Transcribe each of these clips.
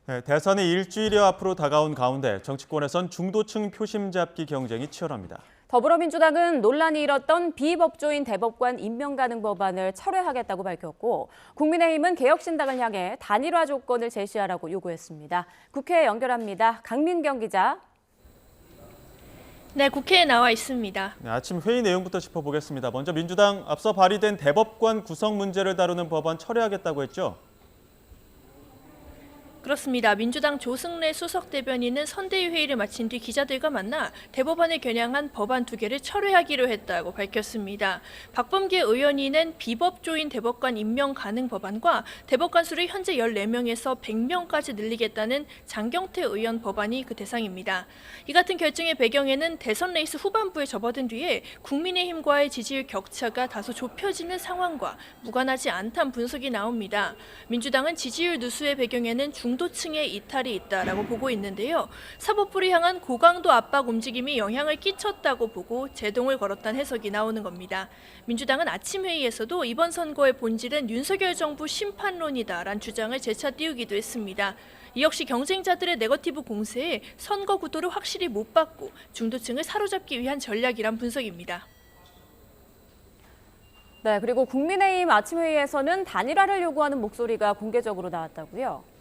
네, 대선이 일주일여 앞으로 다가온 가운데 정치권에선 중도층 표심 잡기 경쟁이 치열합니다. 더불어민주당은 논란이 일었던 비법조인 대법관 임명 가능 법안을 철회하겠다고 밝혔고, 국민의힘은 개혁신당을 향해 단일화 조건을 제시하라고 요구했습니다. 국회에 연결합니다. 강민경 기자. 네, 국회에 나와 있습니다. 네, 아침 회의 내용부터 짚어보겠습니다. 먼저 민주당 앞서 발의된 대법관 구성 문제를 다루는 법안 철회하겠다고 했죠? 그렇습니다. 민주당 조승래 수석 대변인은 선대위 회의를 마친 뒤 기자들과 만나 대법원을 겨냥한 법안 2개를 철회하기로 했다고 밝혔습니다. 박범계 의원이 낸 비법조인 대법관 임명 가능 법안과 대법관 수를 현재 14명에서 100명까지 늘리겠다는 장경태 의원 법안이 그 대상입니다. 이 같은 결정의 배경에는 대선 레이스 후반부에 접어든 뒤에 국민의힘과의 지지율 격차가 다소 좁혀지는 상황과 무관하지 않다는 분석이 나옵니다. 민주당은 지지율 누수의 배경에는 중도층의 이탈이 있다라고 보고 있는데요. 사법부를 향한 고강도 압박 움직임이 영향을 끼쳤다고 보고 제동을 걸었다는 해석이 나오는 겁니다. 민주당은 아침 회의에서도 이번 선거의 본질은 윤석열 정부 심판론이다라는 주장을 재차 띄우기도 했습니다. 이 역시 경쟁자들의 네거티브 공세에 선거 구도를 확실히 못 받고 중도층을 사로잡기 위한 전략이란 분석입니다. 네, 그리고 국민의힘 아침 회의에서는 단일화를 요구하는 목소리가 공개적으로 나왔다고요?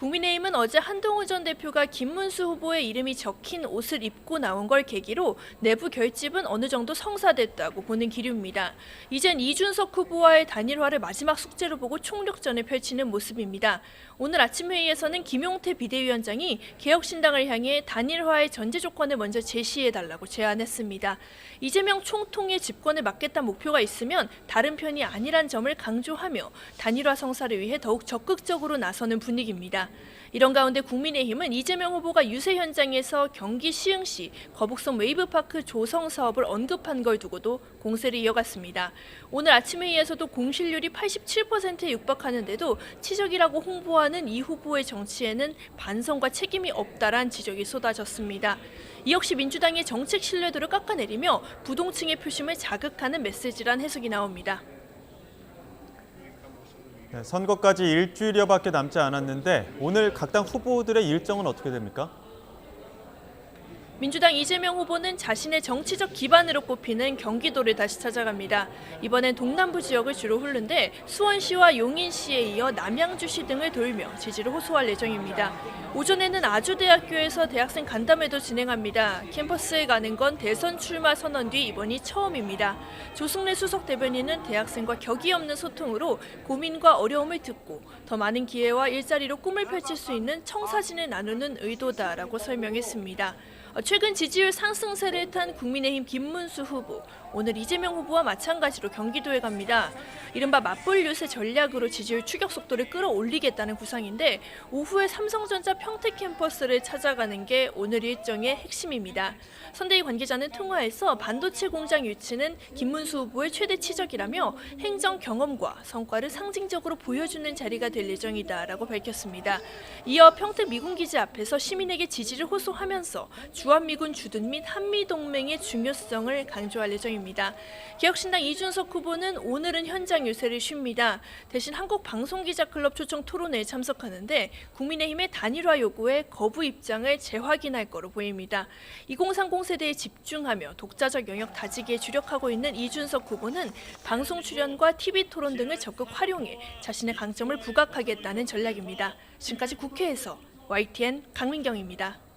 국민의힘은 어제 한동훈 전 대표가 김문수 후보의 이름이 적힌 옷을 입고 나온 걸 계기로 내부 결집은 어느 정도 성사됐다고 보는 기류입니다. 이젠 이준석 후보와의 단일화를 마지막 숙제로 보고 총력전을 펼치는 모습입니다. 오늘 아침 회의에서는 김용태 비대위원장이 개혁신당을 향해 단일화의 전제 조건을 먼저 제시해달라고 제안했습니다. 이재명 총통의 집권을 막겠다는 목표가 있으면 다른 편이 아니란 점을 강조하며 단일화 성사를 위해 더욱 적극적으로 나서는 분위기입니다. 이런 가운데 국민의힘은 이재명 후보가 유세 현장에서 경기 시흥시 거북선 웨이브파크 조성 사업을 언급한 걸 두고도 공세를 이어갔습니다. 오늘 아침 회의에서도 공실률이 87%에 육박하는데도 치적이라고 홍보하는 이 후보의 정치에는 반성과 책임이 없다란 지적이 쏟아졌습니다. 이 역시 민주당의 정책 신뢰도를 깎아내리며 부동층의 표심을 자극하는 메시지란 해석이 나옵니다. 네, 선거까지 일주일여밖에 남지 않았는데 오늘 각 당 후보들의 일정은 어떻게 됩니까? 민주당 이재명 후보는 자신의 정치적 기반으로 꼽히는 경기도를 다시 찾아갑니다. 이번엔 동남부 지역을 주로 훑는데 수원시와 용인시에 이어 남양주시 등을 돌며 지지를 호소할 예정입니다. 오전에는 아주대학교에서 대학생 간담회도 진행합니다. 캠퍼스에 가는 건 대선 출마 선언 뒤 이번이 처음입니다. 조승래 수석 대변인은 대학생과 격이 없는 소통으로 고민과 어려움을 듣고 더 많은 기회와 일자리로 꿈을 펼칠 수 있는 청사진을 나누는 의도다라고 설명했습니다. 최근 지지율 상승세를 탄 국민의힘 김문수 후보, 오늘 이재명 후보와 마찬가지로 경기도에 갑니다. 이른바 맞불 유세 전략으로 지지율 추격 속도를 끌어올리겠다는 구상인데 오후에 삼성전자 평택 캠퍼스를 찾아가는 게 오늘 일정의 핵심입니다. 선대위 관계자는 통화에서 반도체 공장 유치는 김문수 후보의 최대 치적이라며 행정 경험과 성과를 상징적으로 보여주는 자리가 될 예정이다라고 밝혔습니다. 이어 평택 미군기지 앞에서 시민에게 지지를 호소하면서 주한미군 주둔 및 한미동맹의 중요성을 강조할 예정입니다. 개혁신당 이준석 후보는 오늘은 현장 유세를 쉽니다. 대신 한국방송기자클럽 초청 토론회에 참석하는데 국민의힘의 단일화 요구에 거부 입장을 재확인할 거로 보입니다. 2030 세대에 집중하며 독자적 영역 다지기에 주력하고 있는 이준석 후보는 방송 출연과 TV 토론 등을 적극 활용해 자신의 강점을 부각하겠다는 전략입니다. 지금까지 국회에서 YTN 강민경입니다.